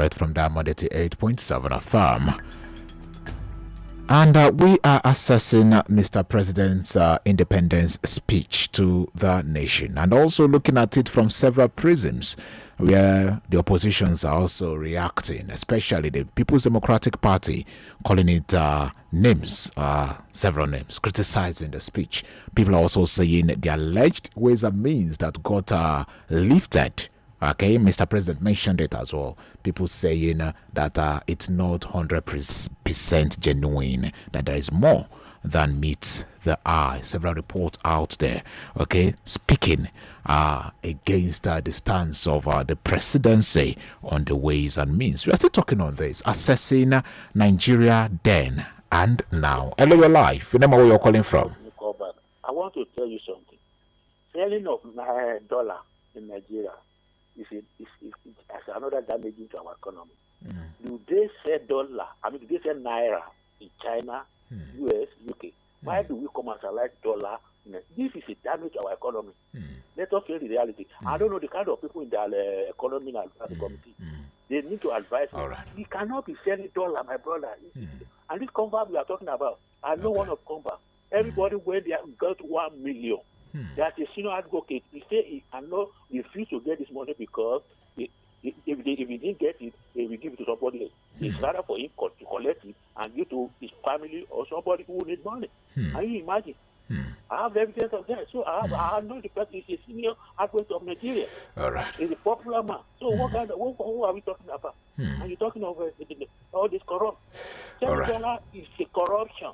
correct from Diamond 88.7 FM. And we are assessing Mr. President's independence speech to the nation, and also looking at it from several prisms, where the oppositions are also reacting, especially the People's Democratic Party, calling it names, several names, criticizing the speech. People are also saying the alleged ways and means that got lifted. Okay, Mr. President mentioned it as well. People saying that it's not 100% genuine, that there is more than meets the eye. Several reports out there, okay, speaking against the stance of the presidency on the ways and means. We are still talking on this, assessing Nigeria then and now. Hello, your life. Remember where you're calling from. I want to tell you something. Selling of dollar in Nigeria is another damaging to our economy. Do they sell dollar? I mean, do they sell naira in China, US, UK? Why do we commercialize dollar? This is a damage to our economy. Let us face the reality. I don't know the kind of people in the economy and committee. They need to advise. Right. We cannot be selling dollar, my brother. And this combat we are talking about, I know one of combat. Everybody where they got 1 million. There's a senior advocate. He said he cannot refuse to get this money because if he didn't get it, he will give it to somebody else. It's rather for him to collect it and give to his family or somebody who needs money. Can you imagine? I have evidence of that. So I know the person is a senior advocate of Nigeria. All right. He's a popular man. So who are we talking about? And you're talking of all this corruption. $7 is a corruption.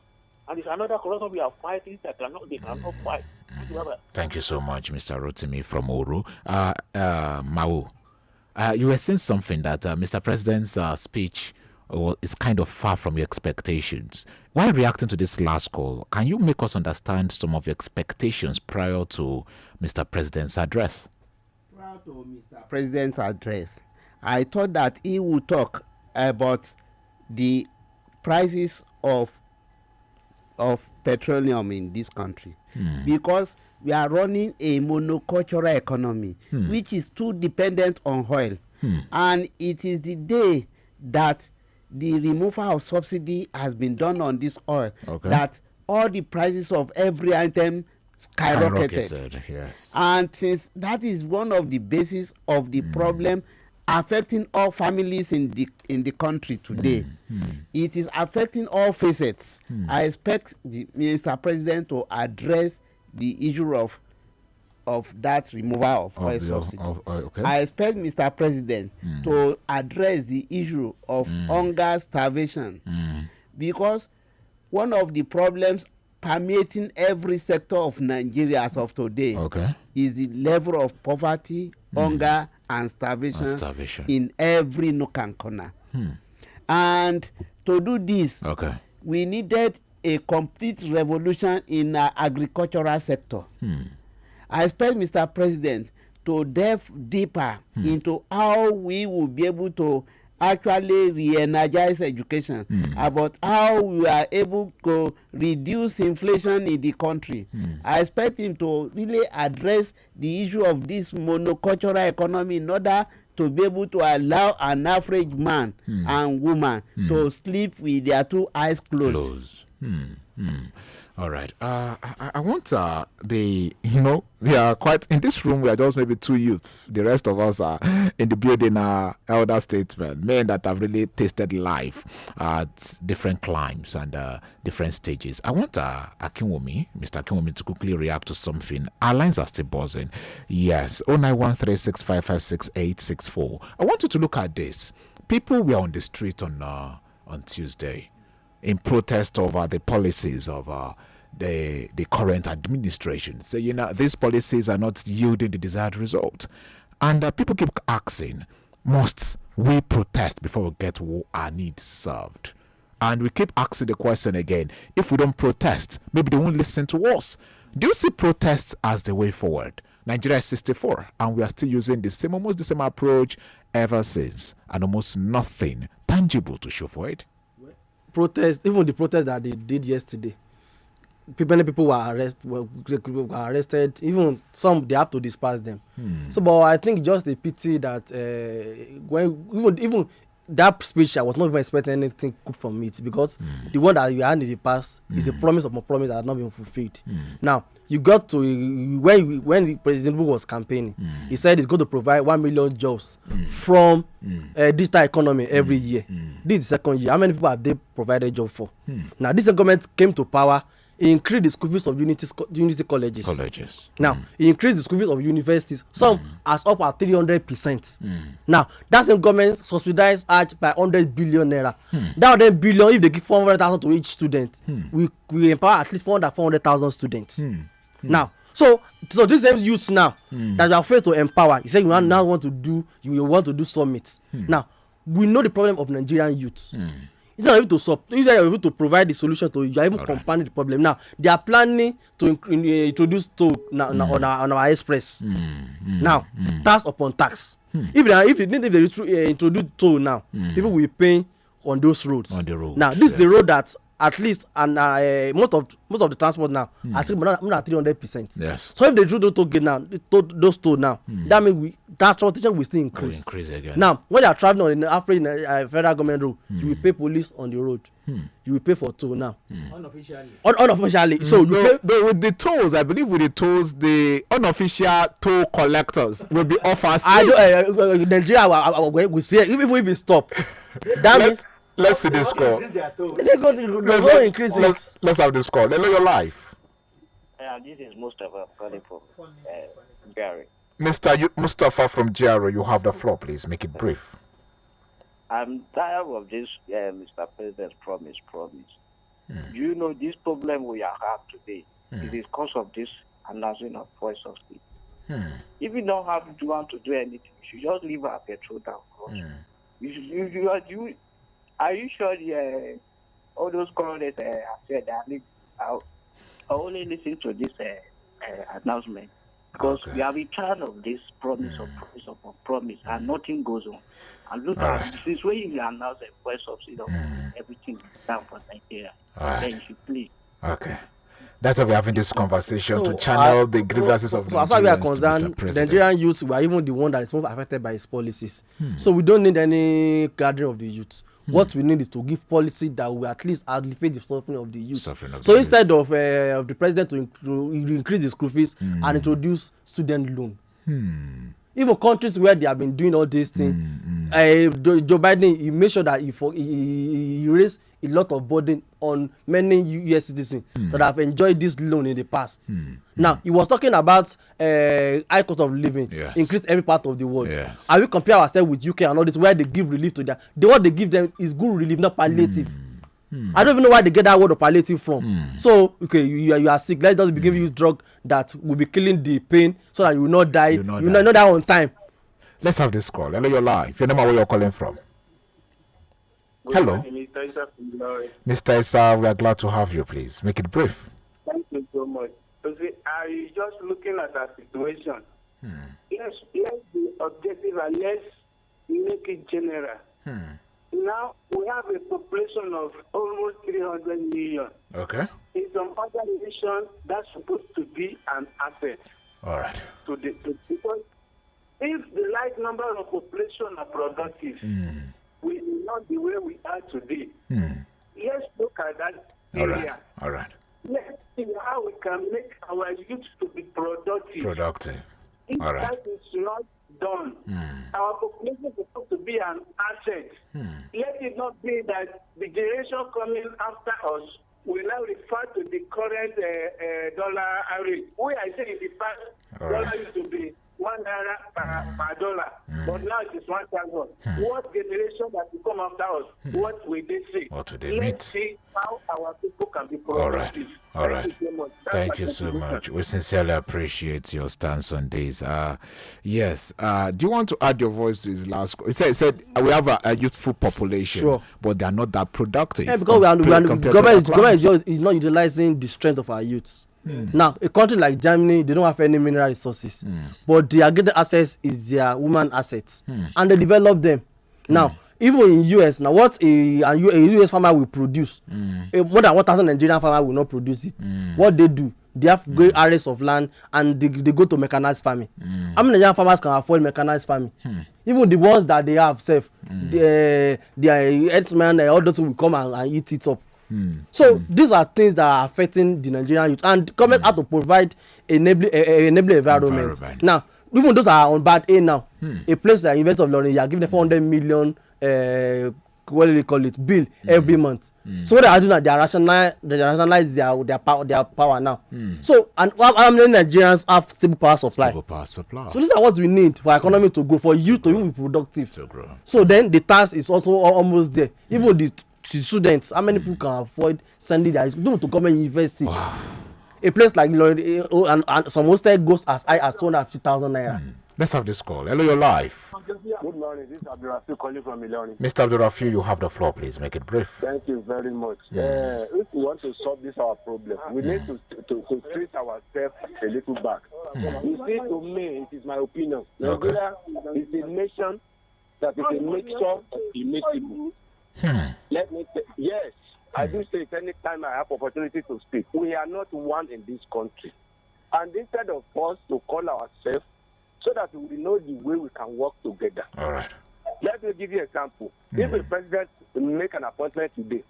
And it's another corruption we are fighting that they cannot fight. Thank you so much, Mr. Rotimi from Oru. Mau, you were saying something that Mr. President's speech is kind of far from your expectations. While reacting to this last call, can you make us understand some of your expectations prior to Mr. President's address? Prior to Mr. President's address, I thought that he would talk about the prices of petroleum in this country, because we are running a monocultural economy which is too dependent on oil, and it is the day that the removal of subsidy has been done on this oil that all the prices of every item skyrocketed. Yes. And since that is one of the basis of the problem affecting all families in the country today, it is affecting all facets. I expect the Mr. President to address the issue of that removal of oil subsidy. I expect Mr. President to address the issue of hunger starvation, because one of the problems permeating every sector of Nigeria as of today is the level of poverty, hunger and starvation in every nook and corner. And to do this, we needed a complete revolution in our agricultural sector. I expect Mr. President to delve deeper into how we will be able to actually re-energize education, about how we are able to reduce inflation in the country. I expect him to really address the issue of this monocultural economy in order to be able to allow an average man and woman to sleep with their two eyes closed. All right. I want we are quite in this room. We are just maybe two youth. The rest of us are in the building, elder statesmen, men that have really tasted life at different climes and different stages. I want Mr. Akinwumi, to quickly react to something. Our lines are still buzzing. Yes, 091365566864. I want you to look at this. People were on the street on Tuesday in protest over the policies of the current administration. So, these policies are not yielding the desired result. And people keep asking, must we protest before we get our needs served? And we keep asking the question again, if we don't protest, maybe they won't listen to us. Do you see protests as the way forward? Nigeria is 64, and we are still using almost the same approach ever since, and almost nothing tangible to show for it. Even the protest that they did yesterday, many people were arrested. Even some, they have to disperse them. So, but I think just a pity that that speech, I was not even expecting anything good from it, because the one that you had in the past is a promise of a promise that has not been fulfilled. Now, you got to when the President Bush was campaigning, he said he's going to provide 1 million jobs from digital economy every year. This is the second year. How many people have they provided job for? Now, this government came to power. He increased the school fees of unity colleges. Now, he increased the school fees of universities, some as up at 300%. Now, that's the government subsidized Hajj by 100 billion naira. That 100 billion, if they give 400,000 to each student, we empower at least 400,000 students. Now, so these same youths now that you are afraid to empower, you say you now want to do summits. Now, we know the problem of Nigerian youths. It's not able to provide the solution to you. You are even compounding the problem. Now they are planning to introduce toll on our express. Now tax upon tax. If they introduce toll now, people will pay on those roads. Now this is the road that at least and most of the transport now I think more than 300%. Yes. So if they do those toll gate now, those toll now, that means that transportation will still increase. Again. Now when they are traveling on the average federal government road, you will pay police on the road. You will pay for toll now. Unofficially. So you pay with the tolls. I believe with the tolls, the unofficial toll collectors will be offered. Nigeria we see it, even if it stop. That means. Let's see this call. Let's have this call. Hello, your life. This is Mustafa calling from Gary. Mr. Mustafa from GRO, you have the floor. Please make it brief. I'm tired of this Mr. President's promise. You know this problem we have today. It is because of this announcing of voice of state. If you don't want to do anything, you should just leave our petrol down. Are you sure all those colleagues have said that I only listen to this announcement because we have been tired of this promise and nothing goes on. And look at this way you announce a voice subsidy, everything is down for Nigeria. Then you should please. Okay. That's why we're having this conversation to channel the grievances of as far as we are concerned, Nigerian youth, we are even the one that is most affected by his policies. So we don't need any gathering of the youth. What we need is to give policy that will at least alleviate the suffering of the youth. Instead of the president to increase the school fees and introduce student loan. Even countries where they have been doing all these things, Joe Biden, he made sure that he raised a lot of burden on many US citizens that have enjoyed this loan in the past. Now, he was talking about high cost of living, increase every part of the world. And we compare ourselves with UK and all this, where they give relief to them. What they give them is good relief, not palliative. I don't even know why they get that word of palliative from. So, okay, you are sick. Let's just be giving you drug that will be killing the pain so that you will not die. You will not die on time. Let's have this call. Hello, your life. Your name and where you're calling from. Hello. Mr. Issa, we are glad to have you. Please make it brief. Thank you so much. I just looking at our situation. Let's be objective and let's make it general. Now we have a population of almost 300 million. Okay. In some other nations, that's supposed to be an asset. All right. Because if the right number of population are productive, we will not be where we are today. Let's look at that area. All right. Let's see how we can make our youth to be productive. If that is not done, our population is supposed to be an asset. Let it not be that the generation coming after us will now refer to the current dollar rate. We are saying in the past, dollar used to be $1 per dollar, but now it is 1,000. What generation that will come after us? What will they say? What do they Let's see how our people can be productive. All right. Thank you so much. We sincerely appreciate your stance on this. Yes. Do you want to add your voice to his last? He said we have a youthful population, but they are not that productive. Yeah, because government is not utilizing the strength of our youths. Now, a country like Germany, they don't have any mineral resources, but their greatest assets is their woman assets, and they develop them. Now, even in US, now what a US farmer will produce, more than 1,000 Nigerian farmer will not produce it. What they do, they have great areas of land, and they go to mechanized farming. How many Nigerian farmers can afford mechanized farming? Even the ones that they have safe, their herdsmen, all those will come and eat it up. So these are things that are affecting the Nigerian youth, and government have to provide enabling environment. Now, even those are on bad aid now. A place like University of London, you are giving them 400 million what do they call it, bill every month. So what they are doing now, they rationalize their power now. So, and how many Nigerians have stable power supply? So these are what we need for economy to grow, for youth to even be productive. So then the task is also almost there. Even the students, how many people can afford sending their students to government university? A place like and some hostel goes as high as 250,000 naira. Let's have this call. Hello, your life. Good morning. This is Abdurafi calling from Ilorin. Mr. Abdurafi, you have the floor. Please make it brief. Thank you very much. If we want to solve this our problem, we need to treat ourselves a little back. You see, to me, it is my opinion. Nigeria is a nation that is a mixture of immiscible. Let me say, yes, I do say it any time I have opportunity to speak. We are not one in this country. And instead of us to call ourselves, so that we know the way we can work together. All right. Let me give you an example. If the president make an appointment today,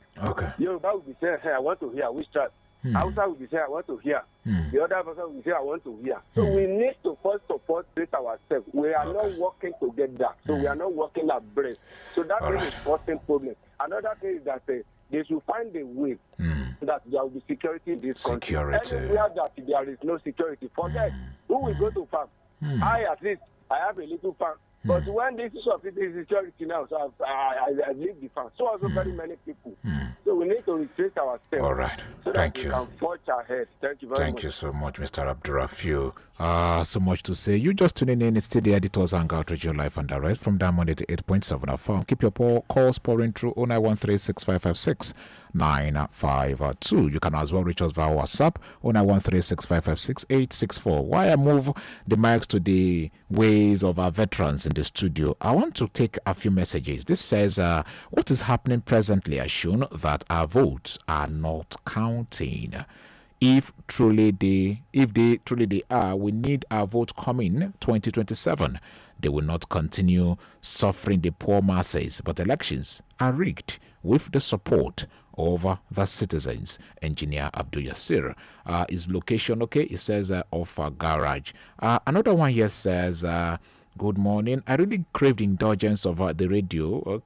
Yoruba will be saying, hey, I want to hear which chart. Hausa will be saying, I want to hear. The other person will be saying, I want to hear. So we need to first of all treat ourselves. We are not working together. So we are not working abreast. So that is the first problem. Another thing is that they should find a way that there will be security in this country. Anywhere that there is no security, forget who will go to farm. At least, I have a little farm. But when this is of security now, so I leave the farm. So also very many people. So we need to retrace ourselves. All right. So Thank that you. we can forge ahead. Thank you very much. Thank you so much, Mr. Abdurafi. So much to say. You just tuning in. It's still the editors Hangout Radio Live and Direct from Diamond 88.7 FM. Keep your calls pouring through 0913-6556. 952. You can as well reach us via WhatsApp 0913-6556-864. While I move the mics to the ways of our veterans in the studio, I want to take a few messages. This says, what is happening presently has shown that our votes are not counting. If they truly are, we need our vote coming 2027. They will not continue suffering the poor masses, but elections are rigged with the support of the citizens. Engineer Abdul Yasir. His location, it says of a garage. Another one here says, good morning. I really crave the indulgence of the radio.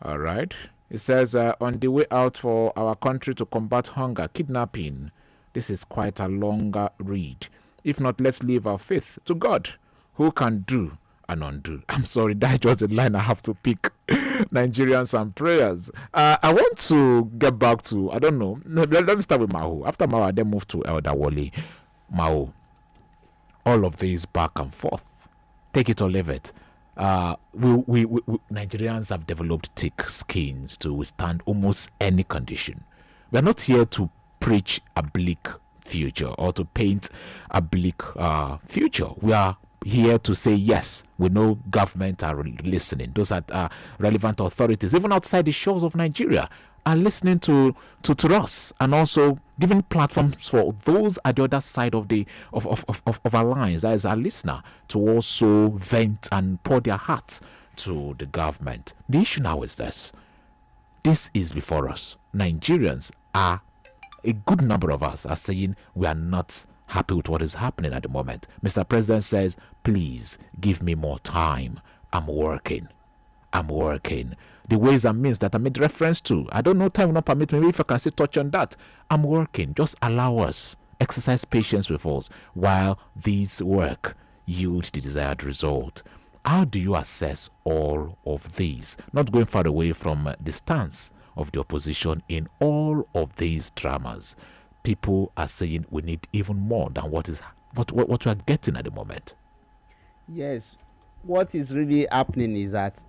All right. It says, on the way out for our country to combat hunger, kidnapping. This is quite a longer read. If not, let's leave our faith to God, who can do and undo. I'm sorry, that was the line I have to pick. Nigerians and prayers. I want to get back to, I don't know, let me start with Mahu. After Mahu, I then move to Elder Wally. Mahu, all of this back and forth, take it or leave it. We Nigerians have developed thick skins to withstand almost any condition. We're not here to preach a bleak future or to paint a bleak future. We are here to say, yes, we know government are listening. Those are relevant authorities, even outside the shores of Nigeria, are listening to us, and also giving platforms for those at the other side of our lines, as our listener, to also vent and pour their hearts to the government. The issue now is this is before us. Nigerians are, a good number of us are saying we are not happy with what is happening at the moment. Mr. President says, please give me more time. I'm working. The ways and means that I made reference to, I don't know, time will not permit me. Maybe if I can still touch on that. I'm working. Just allow us, exercise patience with us while these work yield the desired result. How do you assess all of these? Not going far away from the stance of the opposition in all of these dramas. People are saying we need even more than what we are getting at the moment. Yes, what is really happening is that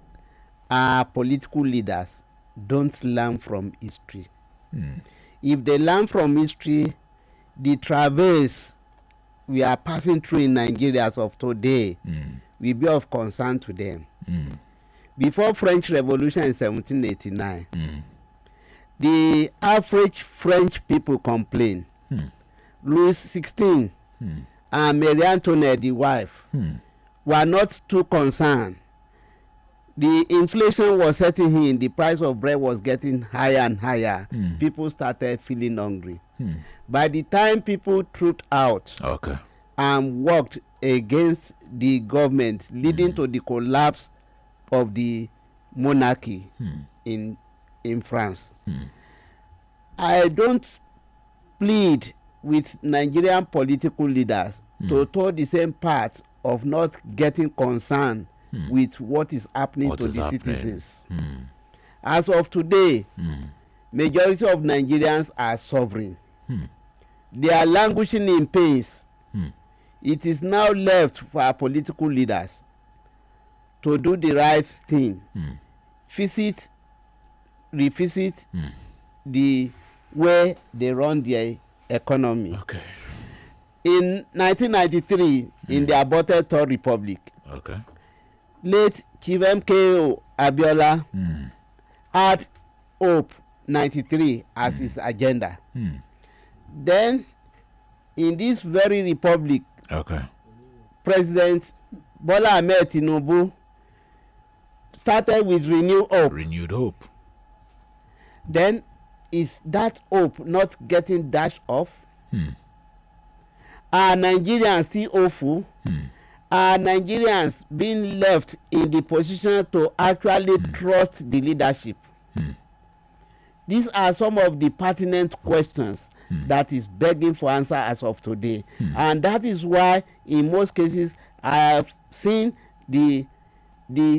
our political leaders don't learn from history. If they learn from history, the traverse we are passing through in Nigeria as of today will be of concern to them. Before French Revolution in 1789, the average French people complain Louis XVI and Marie Antoinette, the wife, were not too concerned. The inflation was setting in, the price of bread was getting higher and higher. People started feeling hungry. By the time people trooped out and worked against the government, leading to the collapse of the monarchy in France. I don't plead with Nigerian political leaders to toe the same path of not getting concerned with what is happening to the citizens. As of today, majority of Nigerians are suffering. They are languishing in pains. It is now left for our political leaders to do the right thing. Revisit the way they run their economy. In 1993, in the aborted Third Republic, late Chief MKO Abiola had Hope 93 as his agenda. Then, in this very republic, President Bola Ahmed Tinubu started with renewed hope. Then, is that hope not getting dashed off? Are Nigerians still hopeful? Are Nigerians being left in the position to actually trust the leadership? These are some of the pertinent questions that is begging for answer as of today. And that is why in most cases I have seen the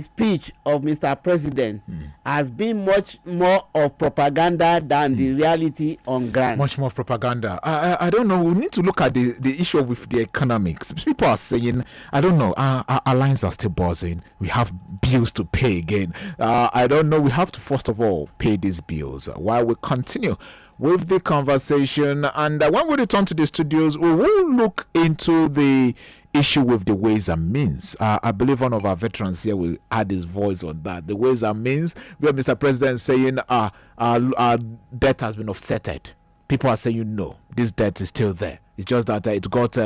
speech of Mr. President has been much more of propaganda than the reality on ground. Much more propaganda. I don't know. We need to look at the issue with the economics. People are saying, I don't know, our lines are still buzzing. We have bills to pay again. I don't know. We have to first of all pay these bills while we continue with the conversation. And when we return to the studios, we will look into the issue with the ways and means. I believe one of our veterans here will add his voice on that. The ways and means, where Mr. President saying our debt has been offsetted. People are saying no, this debt is still there. It's just that it got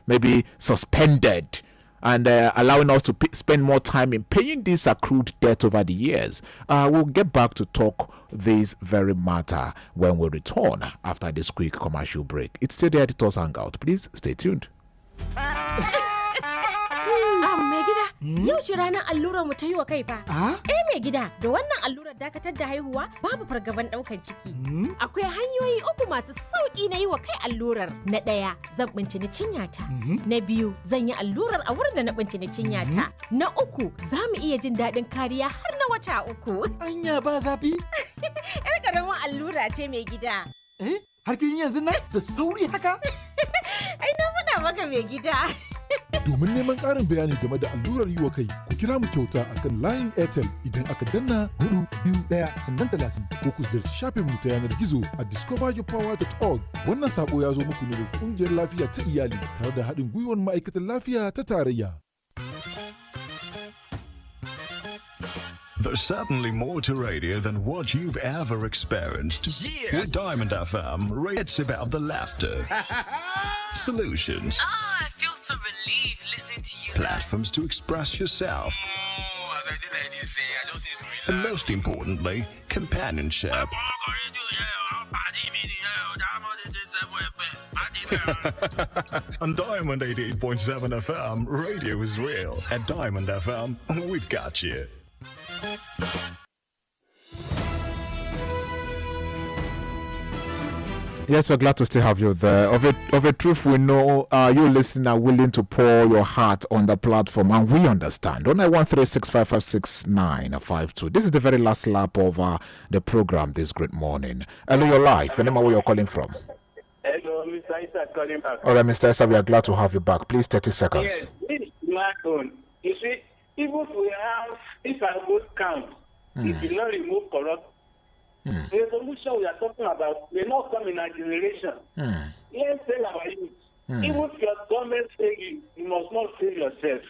maybe suspended and allowing us to spend more time in paying this accrued debt over the years. We'll get back to talk this very matter when we return after this quick commercial break. It's still the Editor's Hangout. Please stay tuned. Mai gida, yau ce ranar allurar mu ta yi wa kai fa. Mai gida, da wannan allurar dakatar da haihuwa babu fargaban ɗaukar ciki. Akwai hanyoyi 3 masu sauƙi na yi wa kai allurar. Na ɗaya, zan bincini cinyata. Na biyu, zan yi allurar a wurin da na bincini cinyata. Na uku, za mu iya jin daɗin kariya har na wata 3. Anya ba zafi? Yar ƙaramin allura ce mai gida. Har kin yanzu nan da sauri haka? Ai na faɗa maka mai gida. Domin neman ƙarin bayani game da allurar yi wa kai, ku kira mu kyauta akan layin Airtel idan aka danna 421 sannan 30 ko ku ziyarci shafin mu ta yanar gizo a discoveryourpower.org. Wannan sako ya zo muku ne da ƙungiyar lafiya ta iyali tare da haɗin gwiwar ma'aikatan lafiya ta tarayya. There's certainly more to radio than what you've ever experienced. Yeah! With Diamond FM, it's about the laughter, solutions, I feel so relieved listening to you. platforms to express yourself, As I didn't say, I don't think it's and most importantly, companionship. On Diamond 88.7 FM, radio is real. At Diamond FM, we've got you. Yes, we're glad to still have you there. Of a truth, we know you listener are willing to pour your heart on the platform, and we understand. 09136556952. This is the very last lap of the program this great morning. Hello, your life. Remember where you're calling from. Hello, Mr. Isa calling back. All right, Mr. Issa, we are glad to have you back. Please, 30 seconds. Yes, this is my own. You see, even if I would count, it will not remove corruption. The solution we are talking about may not come in our generation. Let's tell our youth, even if your government fails you, you must not fail yourself.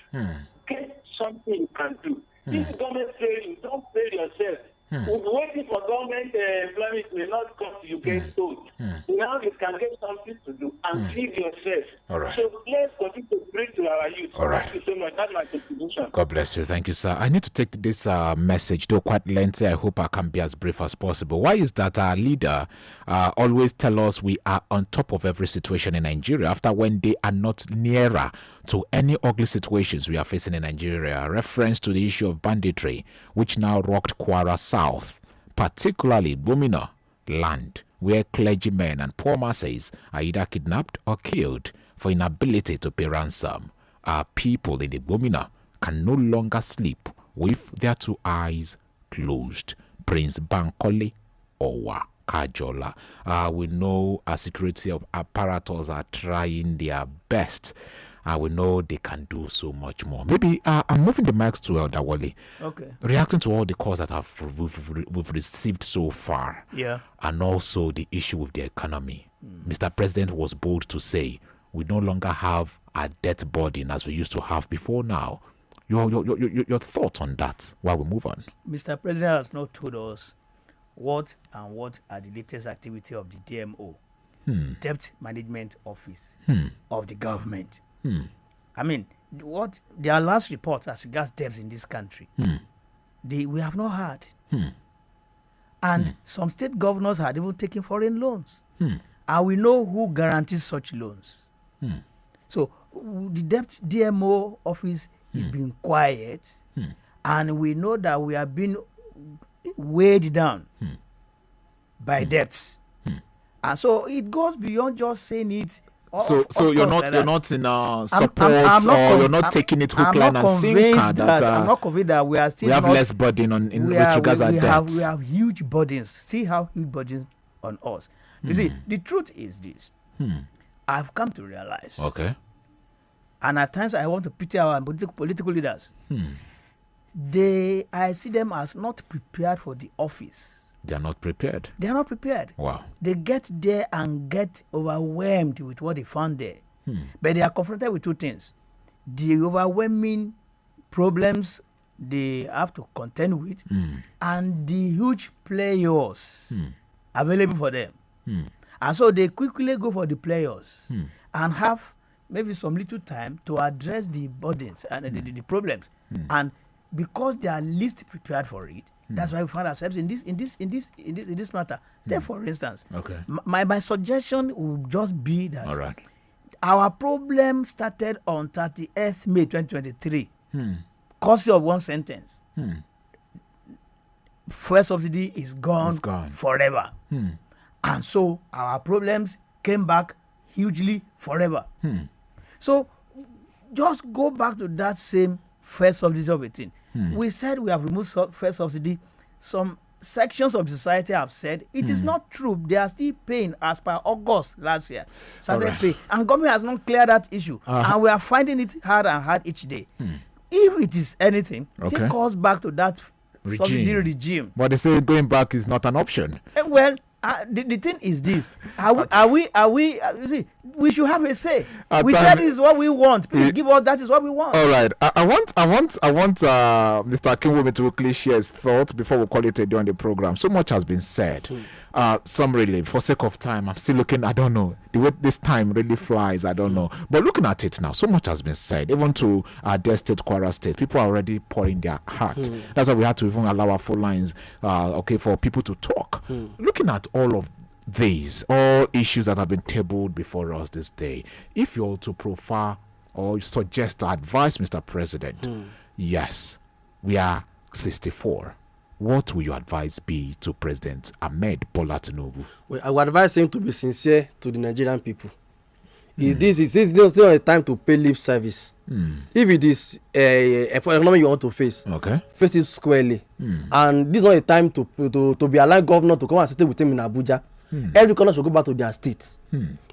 Get something you can do. If government fails you, don't fail yourself. Waiting for government employment may not come to you get told. Now you can get something to do. and feed yourself. All right. So let's continue to bring to our youth. All right. Thank you so much. That's my contribution. God bless you. Thank you, sir. I need to take this message, though quite lengthy. I hope I can be as brief as possible. Why is that our leader always tell us we are on top of every situation in Nigeria after when they are not nearer to any ugly situations we are facing in Nigeria? Reference to the issue of banditry, which now rocked Kwara South, particularly Bumina land, where clergymen and poor masses are either kidnapped or killed for inability to pay ransom. Our people in the Bumina can no longer sleep with their two eyes closed. Prince Bankole Owa Kajola. We know our security apparatus are trying their best. We know they can do so much more. Maybe I'm moving the mics to Elder Wale. Okay. Reacting to all the calls that we've received so far. Yeah. And also the issue with the economy. Mr. President was bold to say we no longer have a debt burden as we used to have before now. Your thoughts on that while we move on? Mr. President has not told us what are the latest activity of the DMO, Debt Management Office of the government. I mean, what their last report as regards debts in this country, we have not heard. And some state governors had even taken foreign loans. And we know who guarantees such loans. So the debt DMO office is being quiet, and we know that we are being weighed down by debts. And so it goes beyond just saying it. So you're not in support, you're not taking it hook, line, and sinker. I'm not convinced that we are still. We have less burden with regards to debt. We have huge burdens. See how huge burdens on us. You see, the truth is this. I've come to realize. Okay. And at times I want to pity our political leaders. I see them as not prepared for the office. They are not prepared. They are not prepared. Wow. They get there and get overwhelmed with what they found there. But they are confronted with two things. The overwhelming problems they have to contend with and the huge players available for them. And so they quickly go for the players and have maybe some little time to address the burdens and the problems. And because they are least prepared for it, that's why we find ourselves in this matter. Take for instance, my suggestion would just be that our problem started on 30th May 2023, courtesy of one sentence. Fuel subsidy is gone forever. And so our problems came back hugely forever. So just go back to that same first subsidy of a thing. We said we have removed first subsidy. Some sections of society have said it is not true. They are still paying as per August last year. Paying. And government has not cleared that issue. And we are finding it hard and hard each day. If it is anything, take us back to that subsidy regime. But they say going back is not an option. Well, the thing is this: you see, we should have a say. We said this is what we want. Please give us that is what we want. All right. I want Mr. Akinwumi to quickly share his thoughts before we call it a day on the program. So much has been said. Some really, for sake of time, I'm still looking. I don't know the way this time really flies. I don't know. But looking at it now, so much has been said. Even to our dear state, Kwara State, people are already pouring their heart. That's why we had to even allow our phone lines, for people to talk. Looking at all of these, all issues that have been tabled before us this day, if you're to profile or suggest or advise Mr. President, yes, we are 64. What will your advice be to President Ahmed Bola Tinubu? Well, I would advise him to be sincere to the Nigerian people. This is still a time to pay lip service. If it is a economy you want to face, face it squarely. And this is not a time to be allowed governor to come and sit with him in Abuja. Every governor should go back to their states.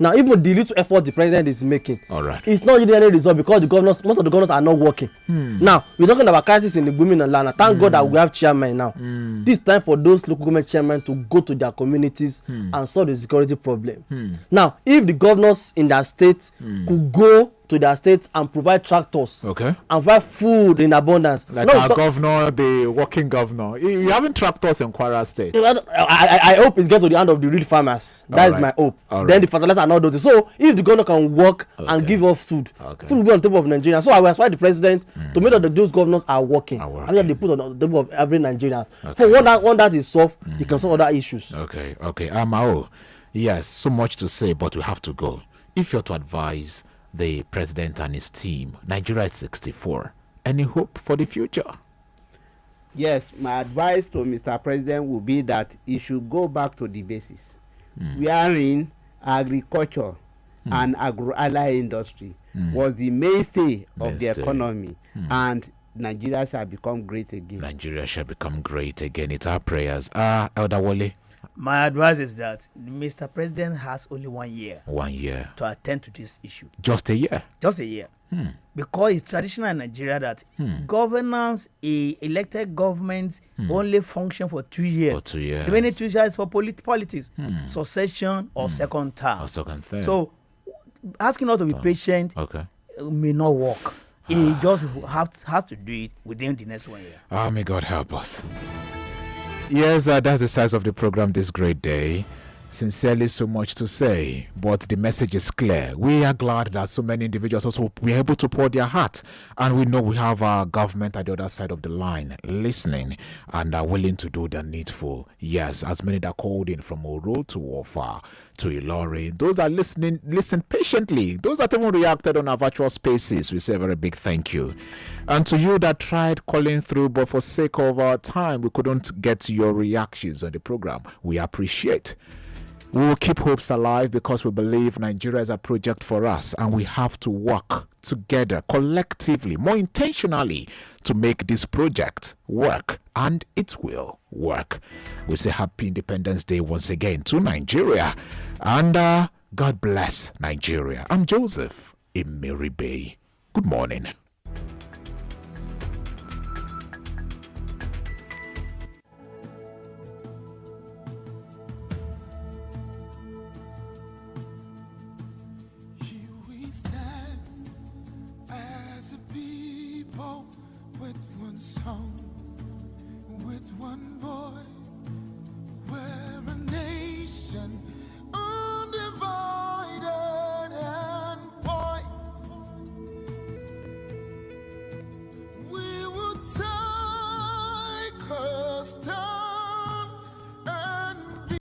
Now, even the little effort the president is making, it's not really any result because most of the governors are not working. Now, we're talking about crisis in the women and land. Thank God that we have chairmen now. This time for those local government chairmen to go to their communities and solve the security problem. Now, if the governors in their states could go to their states and provide tractors and provide food in abundance. Like our governor, the working governor. You having tractors in Kwara State. I hope it's get to the hand of the real farmers. That is my hope. Then the fertilizer and all those. So if the governor can work and give us food, food will be on the table of Nigeria. So I will aspire the president to make sure that those governors are working. And that they put on the table of every Nigerian. So when that is solved, you can solve other issues. Okay. Amao, yes, so much to say, but we have to go. If you're to advise the president and his team, Nigeria is 64. Any hope for the future? Yes, my advice to Mr. President would be that he should go back to the basis. Wherein agriculture and agro-ally industry was the mainstay of the economy, and Nigeria shall become great again. Nigeria shall become great again. It's our prayers. Elder Wole. My advice is that Mr. President has only 1 year. 1 year. To attend to this issue. Just a year? Just a year. Because it's traditional in Nigeria that governance, elected governments only function for 2 years. For 2 years. Remaining 2 years for politics, succession or second term. Or second term. So asking us to be patient may not work. He just has to do it within the next 1 year. May God help us. Yes, that's the size of the program this great day. Sincerely, so much to say, but the message is clear. We are glad that so many individuals also were able to pour their heart, and we know we have our government at the other side of the line listening and are willing to do the needful. Yes, as many that called in from Oro to Ofa to Ilori, those that listen patiently, those that even reacted on our virtual spaces, we say a very big thank you. And to you that tried calling through, but for sake of our time, we couldn't get to your reactions on the program. We appreciate. We will keep hopes alive because we believe Nigeria is a project for us, and we have to work together collectively, more intentionally, to make this project work, and it will work. We say Happy Independence Day once again to Nigeria, and God bless Nigeria. I'm Joseph Emeribe. Good morning. With one song, with one voice.